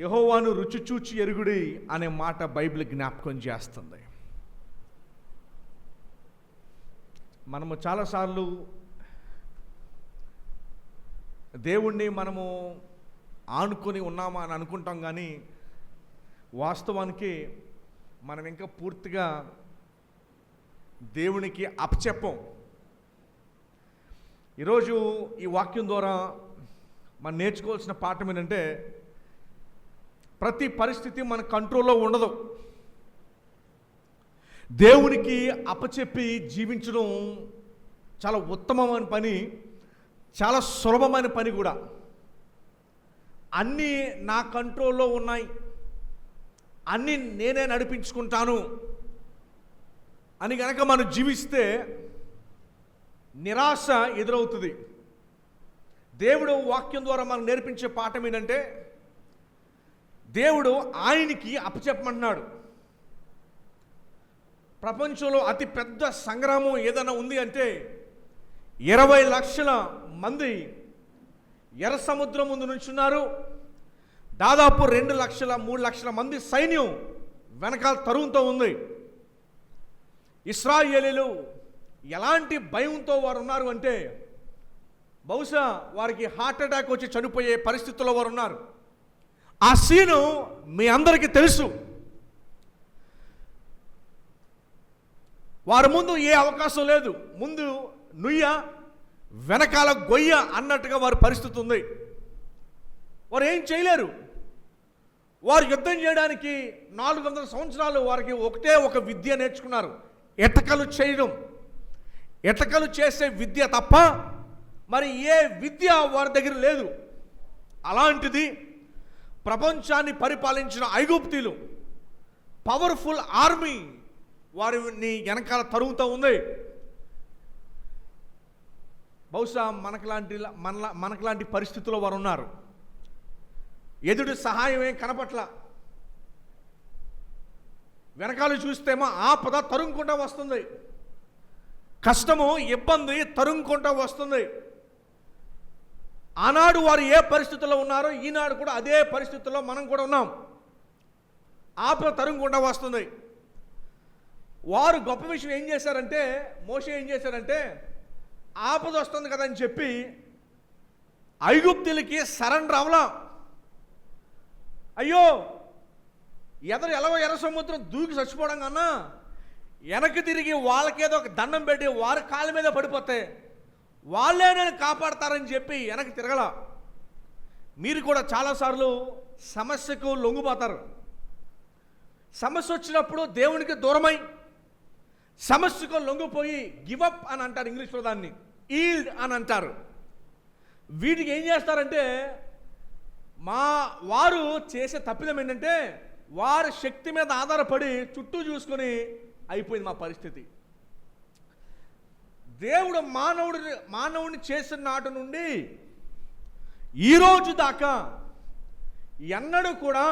యెహోవాను రుచి చూచి ఎరుగుడి అనే మాట బైబిల్ జ్ఞాపకం చేస్తుంది. మనము చాలాసార్లు దేవుణ్ణి మనము ఆనుకొని ఉన్నామా అని అనుకుంటాం, కానీ వాస్తవానికి మనం ఇంకా పూర్తిగా దేవునికి అప్పచెప్పం. ఈరోజు ఈ వాక్యం ద్వారా మనం నేర్చుకోవాల్సిన పాఠం ఏంటంటే, ప్రతి పరిస్థితి మన కంట్రోల్లో ఉండదు. దేవునికి అప్పచెప్పి జీవించడం చాలా ఉత్తమమైన పని, చాలా సులభమైన పని కూడా. అన్నీ నా కంట్రోల్లో ఉన్నాయి, అన్నీ నేనే నడిపించుకుంటాను అని కనుక మనం జీవిస్తే నిరాశ ఎదురవుతుంది. దేవుడు వాక్యం ద్వారా మనకు నేర్పించే పాఠం ఏంటంటే, దేవుడు ఆయనకి అప్పచెప్పమంటున్నాడు. ప్రపంచంలో అతి పెద్ద సంగ్రామం ఏదైనా ఉంది అంటే 20 లక్షల మంది ఎర్ర సముద్రం ముందు నుంచున్నారు. దాదాపు 2 లక్షల 3 లక్షల మంది సైన్యం వెనకాల తరువుతో ఉంది. ఇశ్రాయేలీలు ఎలాంటి భయంతో వారు ఉన్నారు అంటే, బహుశా వారికి హార్ట్ అటాక్ వచ్చి చనిపోయే పరిస్థితుల్లో వారు ఉన్నారు. ఆ సీను మీ అందరికీ తెలుసు. వారి ముందు ఏ అవకాశం లేదు. ముందు నుయ్య, వెనకాల గొయ్య అన్నట్టుగా వారి పరిస్థితి ఉంది. వారు ఏం చేయలేరు. వారు యుద్ధం చేయడానికి 400 సంవత్సరాలు వారికి ఒకటే ఒక విద్య నేర్చుకున్నారు, ఎటకలు చేయడం. ఎటకలు చేసే విద్య తప్ప మరి ఏ విద్య వారి దగ్గర లేదు. అలాంటిది ప్రపంచాన్ని పరిపాలించిన ఐగుప్తీయులు, పవర్ఫుల్ ఆర్మీ వారిని వెనకాల తరుగుతూ ఉంది. బహుశా మనకులాంటి పరిస్థితుల్లో వారు ఉన్నారు. ఎదుటి సహాయమే కనపట్ల, వెనకాల చూస్తేమో ఆపద తరుముకుంటూ వస్తుంది, కష్టము ఇబ్బంది తరుముకుంటూ వస్తుంది. ఆనాడు వారు ఏ పరిస్థితుల్లో ఉన్నారో ఈనాడు కూడా అదే పరిస్థితుల్లో మనం కూడా ఉన్నాం. ఆపద తరుముకుంటూ వస్తుంది. వారు గొప్ప విషయం ఏం చేశారంటే, మోషే ఏం చేశారంటే, ఆపద వస్తుంది కదా అని చెప్పి ఐగుప్తులకి సరెండర్ అవలా. అయ్యో, ఎర్ర సముద్రం దూకి చచ్చిపోవడం కన్నా వెనక్కి తిరిగి వాళ్ళకేదో ఒక దండం పెట్టి వారి కాళ్ళ మీద పడిపోతే వాళ్ళే నేను కాపాడతారని చెప్పి వెనక్కి తిరగల. మీరు కూడా చాలాసార్లు సమస్యకు లొంగిపోతారు. సమస్య వచ్చినప్పుడు దేవునికి దూరమై సమస్యకు లొంగిపోయి గివప్ అని అంటారు ఇంగ్లీష్లో, దాన్ని ఈల్డ్ అని అంటారు. వీటికి ఏం చేస్తారంటే, వారు చేసే తప్పిదం ఏంటంటే, వారి శక్తి మీద ఆధారపడి చుట్టూ చూసుకొని అయిపోయింది మా పరిస్థితి. దేవుడు మానవుడిని చేసిన నాటి నుండి ఈరోజు దాకా ఎన్నడూ కూడా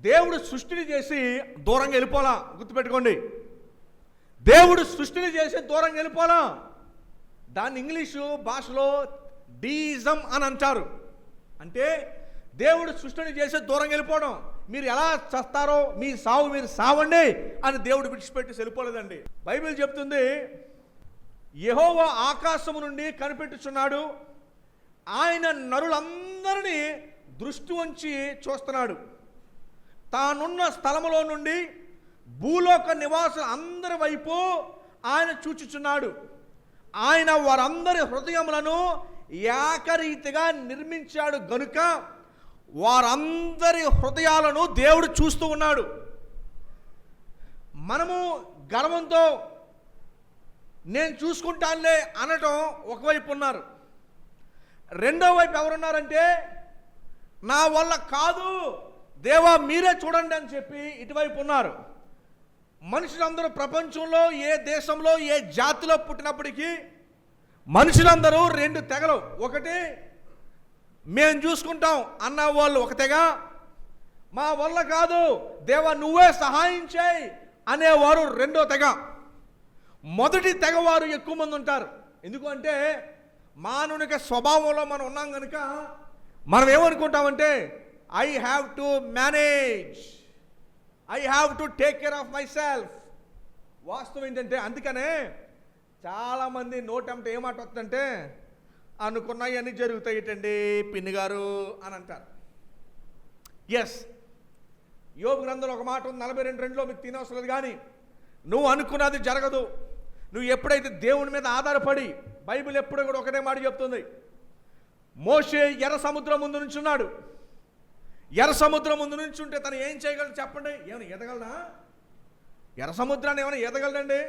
దేవుడు సృష్టిని చేసి దూరంగా వెళ్ళిపోలా. గుర్తుపెట్టుకోండి, దేవుడు సృష్టిని చేసి దూరంగా వెళ్ళిపోలా. దాన్ని ఇంగ్లీషు భాషలో డీయిజం అని అంటారు. అంటే దేవుడు సృష్టిని చేసి దూరంగా వెళ్ళిపోవడం. మీరు ఎలా చస్తారో మీ సావు మీరు సావండి అని దేవుడు విడిచిపెట్టి వెళ్ళిపోలేదండి. బైబిల్ చెప్తుంది, యెహోవా ఆకాశము నుండి కనిపెట్టుచున్నాడు, ఆయన నరులందరినీ దృష్టి ఉంచి చూస్తున్నాడు. తానున్న స్థలములో నుండి భూలోక నివాసుల అందరి వైపు ఆయన చూచుచున్నాడు. ఆయన వారందరి హృదయములను ఏకరీతిగా నిర్మించాడు గనుక వారందరి హృదయాలను దేవుడు చూస్తూ ఉన్నాడు. మనము గర్వంతో నేను చూసుకుంటానులే అనటం ఒకవైపు ఉన్నారు. రెండో వైపు ఎవరున్నారంటే, నా వల్ల కాదు దేవా మీరే చూడండి అని చెప్పి ఇటువైపు ఉన్నారు. మనుషులందరూ ప్రపంచంలో ఏ దేశంలో ఏ జాతిలో పుట్టినప్పటికీ మనుషులందరూ 2 తెగలు. ఒకటి మేము చూసుకుంటాం అన్న వాళ్ళు ఒక తెగ, మా వల్ల కాదు దేవా నువ్వే సహాయం చేయి అనేవారు రెండో తెగ. మొదటి తెగవారు ఎక్కువ మంది ఉంటారు. ఎందుకంటే మానవునిక స్వభావంలో మనం ఉన్నాం కనుక మనం ఏమనుకుంటామంటే, I have to manage, I have to take care of myself. వాస్తవం ఏంటంటే అందుకనే చాలామంది నోటంటే ఏమాట వస్తుందంటే అనుకున్నాయి అన్నీ జరుగుతాయిటండి పిన్ని గారు అని అంటారు. ఎస్, యోబు గ్రంథంలో ఒక మాట ఉంది 42:2 మీకు తినవసరం లేదు, కానీ నువ్వు అనుకున్నది జరగదు. నువ్వు ఎప్పుడైతే దేవుని మీద ఆధారపడి, బైబిల్ ఎప్పుడూ కూడా ఒకటే మాట చెప్తుంది. మోషే ఎర్ర సముద్రం ముందు నుంచి ఉన్నాడు. ఎర్ర సముద్రం ముందు నుంచి ఉంటే తను ఏం చేయగలడు చెప్పండి? ఏమైనా ఎదగలనా? ఎర్ర సముద్రాన్ని ఏమైనా ఎదగలడండి?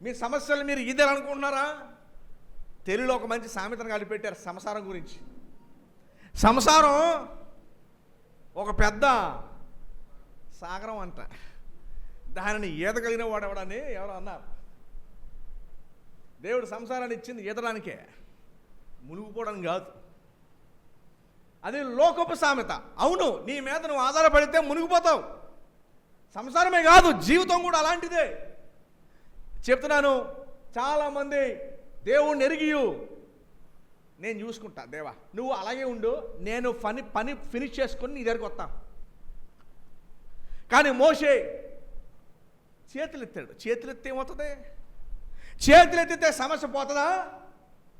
మీ సమస్యలు మీరు ఇదే అనుకుంటున్నారా? తెలుగులో ఒక మంచి సామెతను కలిపెట్టారు సంసారం గురించి. సంసారం ఒక పెద్ద సాగరం అంట, దానిని ఈదగలిగిన వాడెవడని ఎవరో అన్నారు. దేవుడు సంసారాన్ని ఇచ్చింది ఈదడానికే, మునిగిపోవడానికి కాదు. అది లోకపు సామెత. అవును, నీ మీద నువ్వు ఆధారపడితే మునిగిపోతావు. సంసారమే కాదు, జీవితం కూడా అలాంటిదే. చెప్తున్నాను, చాలామంది దేవుణ్ణి ఎరిగియు నేను చూసుకుంటా దేవా, నువ్వు అలాగే ఉండు, నేను పని ఫినిష్ చేసుకొని నీ దగ్గరికి వస్తా. కానీ మోషే చేతులెత్తాడు. చేతులెత్తే ఏమవుతుంది? చేతులెత్తితే సమస్య పోతుందా?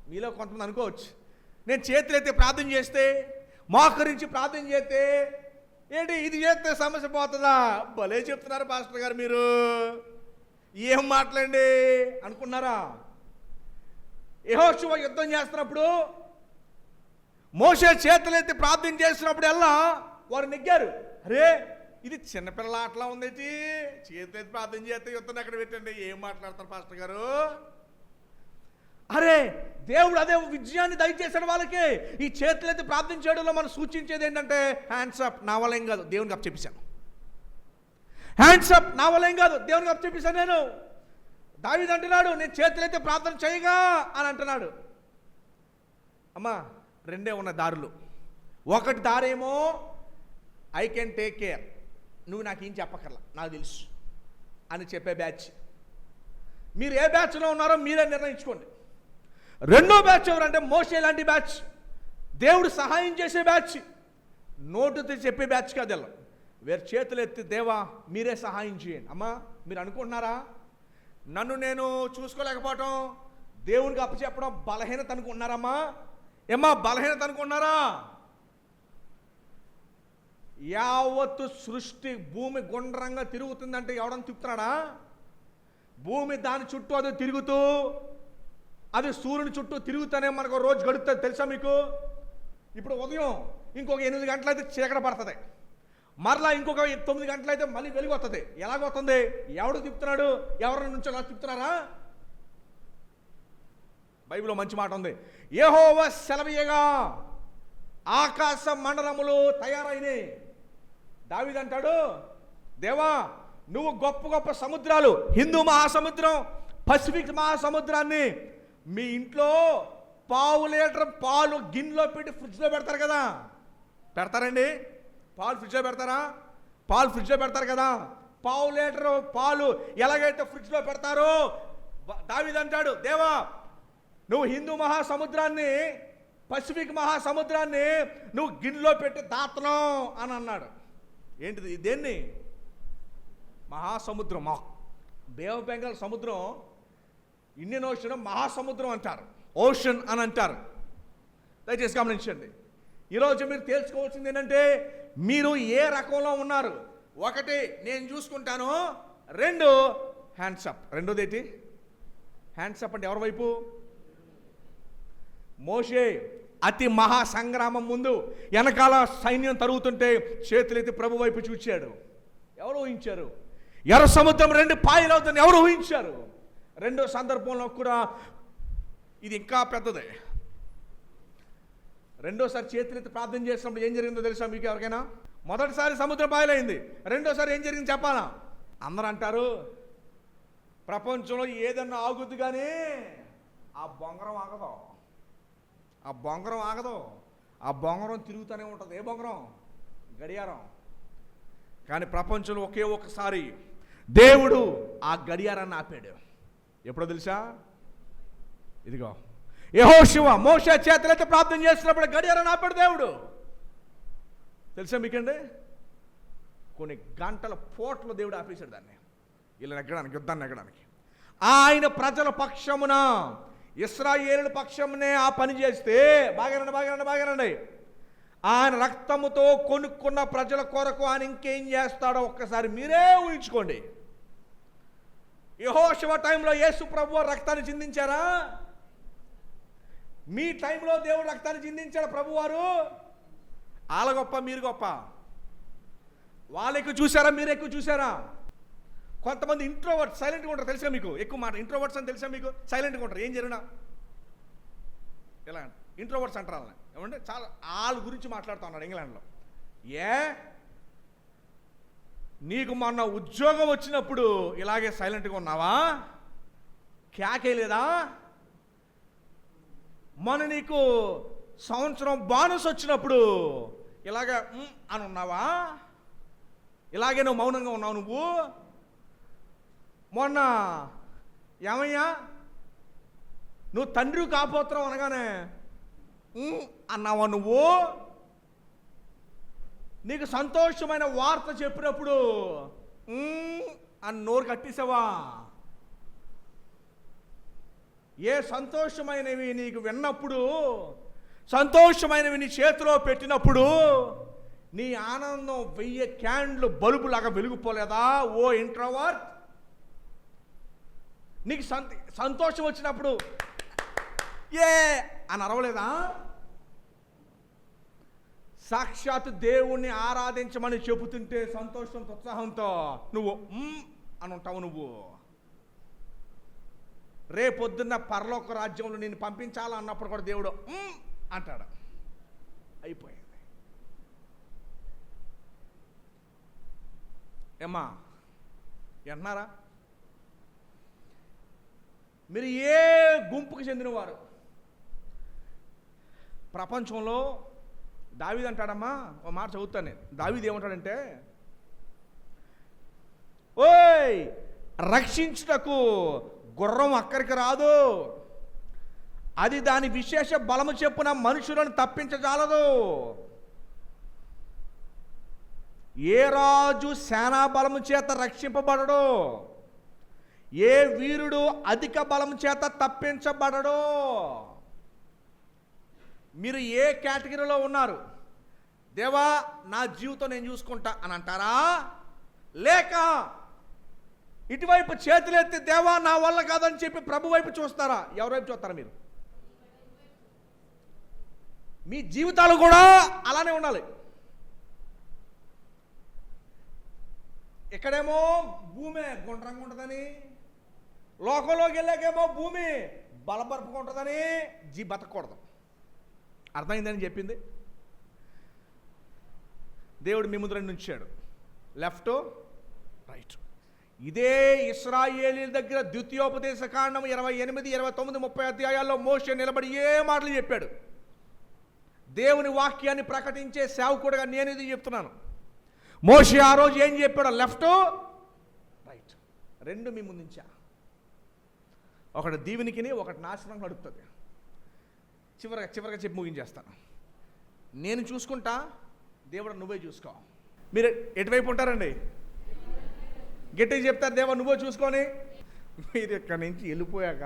మీలో కొంతమంది అనుకోవచ్చు, నేను చేతులెత్తి ప్రార్థన చేస్తే, మోకరించి ప్రార్థన చేస్తే ఏంటి ఇది చేస్తే సమస్య పోతుందా? భలే చెప్తున్నారు పాస్టర్ గారు, మీరు ఏం మాట్లాడండి అనుకున్నారా? యెహోషువ యుద్ధం చేస్తున్నప్పుడు మోషే చేతులెత్తి ప్రార్థన చేస్తున్నప్పుడు ఎలా వారు నెగ్గారు. అరే ఇది చిన్నపిల్లల ఆటలా ఉందేటి, చేతులెత్తి ప్రార్థన చేస్తే యుద్ధం ఎక్కడ పెట్టండి, ఏం మాట్లాడతారు పాస్టర్ గారు? అరే దేవుడు అదే విజయాన్ని దయచేసాడు వాళ్ళకి. ఈ చేతులెత్తి ప్రార్థన చేయడంలో మనం సూచించేది ఏంటంటే హ్యాండ్స్ అప్, నా వల్ల ఏం కాదు, దేవునికి అప్ చెప్పేశాను. హ్యాండ్స్ అప్, నా వల్ల ఏం కాదు, దేవునికి అప్ చెప్పేశాను. నేను దావీదు అంటున్నాడు, నేను చేతులెత్తి ప్రార్థన చేయగా అని అంటున్నాడు. అమ్మా రెండే ఉన్న దారులు. ఒకటి దారేమో ఐ కెన్ టేక్ కేర్, నువ్వు నాకేం చెప్పక్కర్లా, నాకు తెలుసు అని చెప్పే బ్యాచ్. మీరు ఏ బ్యాచ్లో ఉన్నారో మీరే నిర్ణయించుకోండి. రెండో బ్యాచ్ ఎవరంటే మోషే లాంటి బ్యాచ్, దేవుడు సహాయం చేసే బ్యాచ్, నోటుతో చెప్పే బ్యాచ్ కాదు. ఎలా వేరు చేతులు ఎత్తి దేవా మీరే సహాయం చేయండి. అమ్మా మీరు అనుకుంటున్నారా నన్ను నేను చూసుకోలేకపోవటం, దేవునికి అప్పచెప్పడం బలహీనత అనుకుంటున్నారమ్మా? ఏమ్మా బలహీనత అనుకుంటున్నారా? యావత్తు సృష్టి భూమి గుండ్రంగా తిరుగుతుందంటే ఎవడని తిప్పుతున్నాడా? భూమి దాని చుట్టూ అది తిరుగుతూ, అది సూర్యుని చుట్టూ తిరుగుతూనే మనకు రోజు గడుపుతుంది తెలుసా మీకు? ఇప్పుడు ఉదయం ఇంకొక 8 గంటలైతే చీకట పడుతుంది, మరలా ఇంకొక 9 గంటలైతే మళ్ళీ వెలుగు వస్తుంది. ఎలాగొస్తుంది? ఎవడు తిప్పుతున్నాడు? ఎవరి నుంచి అలా తిప్పుతున్నారా? బైబిల్లో మంచి మాట ఉంది, యెహోవా సెలవీయగా ఆకాశ మండలములు తయారైనాయి. దావీదు అంటాడు, దేవా నువ్వు గొప్ప గొప్ప సముద్రాలు, హిందూ మహాసముద్రం, పసిఫిక్ మహాసముద్రాన్ని మీ ఇంట్లో 1/2 లీటర్ పాలు గిన్నెలో పెట్టి ఫ్రిడ్జ్లో పెడతారు కదా, పెడతారండి? పాలు ఫ్రిడ్జ్లో పెడతారా? పాలు ఫ్రిడ్జ్లో పెడతారు కదా. 1/2 లీటర్ పాలు ఎలాగైతే ఫ్రిడ్జ్లో పెడతారో, దావీదు అంటాడు, దేవా నువ్వు హిందూ మహాసముద్రాన్ని, పసిఫిక్ మహాసముద్రాన్ని నువ్వు గిన్నెలో పెట్టి దాతనం అని అన్నాడు. ఏంటిది? దేన్ని? మహాసముద్రం. బే ఆఫ్ బెంగాల్ సముద్రం, ఇండియన్ ఓషన్ మహాసముద్రం అంటారు, ఓషన్ అని అంటారు. దయచేసి గమనించండి. ఈరోజు మీరు తెలుసుకోవాల్సింది ఏంటంటే మీరు ఏ రకంలో ఉన్నారు. ఒకటి నేను చూసుకుంటాను, 2 హ్యాండ్స్ అప్. రెండోది ఏంటి? హ్యాండ్స్ అప్ అంటే ఎవరి వైపు? మోషే అతి మహా సంగ్రామం ముందు వెనకాల సైన్యం తరుగుతుంటే చేతులెత్తి ప్రభు వైపు చూచాడు. ఎవరు ఊహించారు? ఎర్ర సముద్రం 2 పాయలు అవుతుంది, ఎవరు ఊహించారు? రెండో సందర్భంలో కూడా ఇది ఇంకా పెద్దదే. రెండోసారి చేతులెత్తి ప్రార్థన చేసినప్పుడు ఏం జరిగిందో తెలుసా మీకు ఎవరికైనా? మొదటిసారి సముద్రం పాయలైంది, రెండోసారి ఏం జరిగింది చెప్పాలా? అందరూ అంటారు ప్రపంచంలో ఏదన్నా ఆగుద్ది కానీ ఆ బొంగరం ఆగదు, ఆ బొంగరం ఆగదు, ఆ బొంగరం తిరుగుతూనే ఉంటుంది. ఏ బొంగరం? గడియారం. కానీ ప్రపంచంలో ఒకే ఒకసారి దేవుడు ఆ గడియారాన్ని ఆపాడు. ఎప్పుడో తెలుసా? ఇదిగో యెహోషువ మోషే చేతులైతే ప్రార్థన చేసినప్పుడు గడియారాన్ని ఆపాడు దేవుడు. తెలుసా మీకండి? కొన్ని గంటల పోట్లు దేవుడు ఆపేశాడు దాన్ని, వీళ్ళని ఎక్కడానికి, యుద్ధాన్ని ఎక్కడానికి. ఆయన ప్రజల పక్షమున, ఇశ్రాయేలుల పక్షమునే ఆ పని చేస్తే, బాగానండి, ఆయన రక్తముతో కొనుక్కున్న ప్రజల కొరకు ఆయన ఇంకేం చేస్తాడో ఒక్కసారి మీరే ఊహించుకోండి. యెహోషువ టైంలో యేసు ప్రభువు రక్తాన్ని చిందించారా? మీ టైంలో దేవుడు రక్తాన్ని చిందించాడు ప్రభువారు? వాళ్ళ గొప్ప మీరు గొప్ప? వాళ్ళు ఎక్కువ చూసారా, మీరు ఎక్కువ చూసారా? కొంతమంది ఇంట్రోవర్ట్స్ సైలెంట్గా ఉంటారు తెలుసా మీకు? ఎక్కువ మాట ఇంట్రోవర్ట్స్ అని తెలుసా మీకు? సైలెంట్గా ఉంటారు, ఏం జరిగినా ఎలా ఇంట్రోవర్ట్స్ అంటారు వాళ్ళని. ఏమంటే చాలా వాళ్ళ గురించి మాట్లాడుతూ ఉన్నాడు ఇంగ్లాండ్లో. నీకు మొన్న ఉద్యోగం వచ్చినప్పుడు ఇలాగే సైలెంట్గా ఉన్నావా? క్యాకేలేదా? మొన్న నీకు సంవత్సరం బోనస్ వచ్చినప్పుడు ఇలాగ అని ఉన్నావా? ఇలాగే నువ్వు మౌనంగా ఉన్నావు నువ్వు? మొన్న ఏమయ్యా నువ్వు తండ్రి కాపోత్రం అనగానే అన్నావా నువ్వు? నీకు సంతోషమైన వార్త చెప్పినప్పుడు అని నోరు కట్టేసావా? ఏ సంతోషమైనవి నీకు విన్నప్పుడు, సంతోషమైనవి నీ చేతిలో పెట్టినప్పుడు నీ ఆనందం 1000 క్యాండ్లు బల్బులాగా వెలిగిపోలేదా? ఓ ఇంట్రోవర్ట్, నీకు సంతోషం వచ్చినప్పుడు ఏ అని అరవలేదా? సాక్షాత్ దేవుణ్ణి ఆరాధించమని చెబుతుంటే సంతోషంతో, ఉత్సాహంతో నువ్వు అని ఉంటావు. నువ్వు రేపొద్దున్న పరలోక రాజ్యంలో నేను పంపించాలన్నప్పుడు కూడా దేవుడు అంటాడు. అయిపోయింది. ఏమ్మా విన్నారా? మీరు ఏ గుంపుకి చెందినవారు? ప్రపంచంలో దావీదు అంటాడమ్మా, ఓ మాట చదువుతాను నేను. దావీదు ఏమంటాడంటే, ఓయ్ రక్షించుటకు గుర్రం అక్కడికి రాదు, అది దాని విశేష బలము చెప్పున మనుషులను తప్పించజాలదు. ఏ రాజు సేనా బలము చేత రక్షింపబడడు, ఏ వీరుడు అధిక బలము చేత తప్పించబడడు. మీరు ఏ కేటగిరీలో ఉన్నారు? దేవా నా జీవితం నేను చూసుకుంటా అని అంటారా? లేక ఇటువైపు చేతులెత్తి దేవా నా వల్ల కాదని చెప్పి ప్రభు వైపు చూస్తారా? ఎవరి వైపు చూస్తారా మీరు? మీ జీవితాలు కూడా అలానే ఉండాలి. ఇక్కడేమో భూమి గుండ్రంగా ఉంటుందని, లోకంలోకి వెళ్ళాకేమో భూమి బలబరుపుగా ఉంటుందని బతకూడదు. అర్థమైందని చెప్పింది. దేవుడు మీ ముందు రెండు ఉంచాడు, లెఫ్ట్ రైట్. ఇదే ఇశ్రాయేలీయుల దగ్గర ద్వితీయోపదేశ కాండం 28, 29, 30 అధ్యాయాల్లో మోషే నిలబడి ఏ మాటలు చెప్పాడు? దేవుని వాక్యాన్ని ప్రకటించే సేవకుడుగా నేను ఇది చెప్తున్నాను. మోషే ఆ రోజు ఏం చెప్పాడో లెఫ్ట్ రైట్ రెండు మీ ముందుంచా. ఒకటి దీవెనికిని, ఒకటి నాశనం నడుపుతుంది. చివరిగా చెప్పి ముగించేస్తాను. నేను చూసుకుంటా, దేవుడు నువ్వే చూసుకో. మీరు ఎటువైపు ఉంటారండి? గట్టిగా చెప్తారు, దేవా నువ్వే చూసుకొని. మీరు ఇక్కడి నుంచి వెళ్ళిపోయాక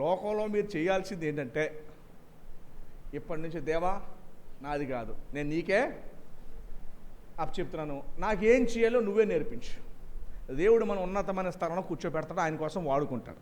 లోకంలో మీరు చేయాల్సింది ఏంటంటే, ఇప్పటి నుంచి దేవా నాది కాదు, నేను నీకే చెప్తున్నాను, నాకేం చేయాలో నువ్వే నేర్పించు. దేవుడు మనం ఉన్నతమైన స్థలంలో కూర్చోబెడతాడు, ఆయన కోసం వాడుకుంటాడు.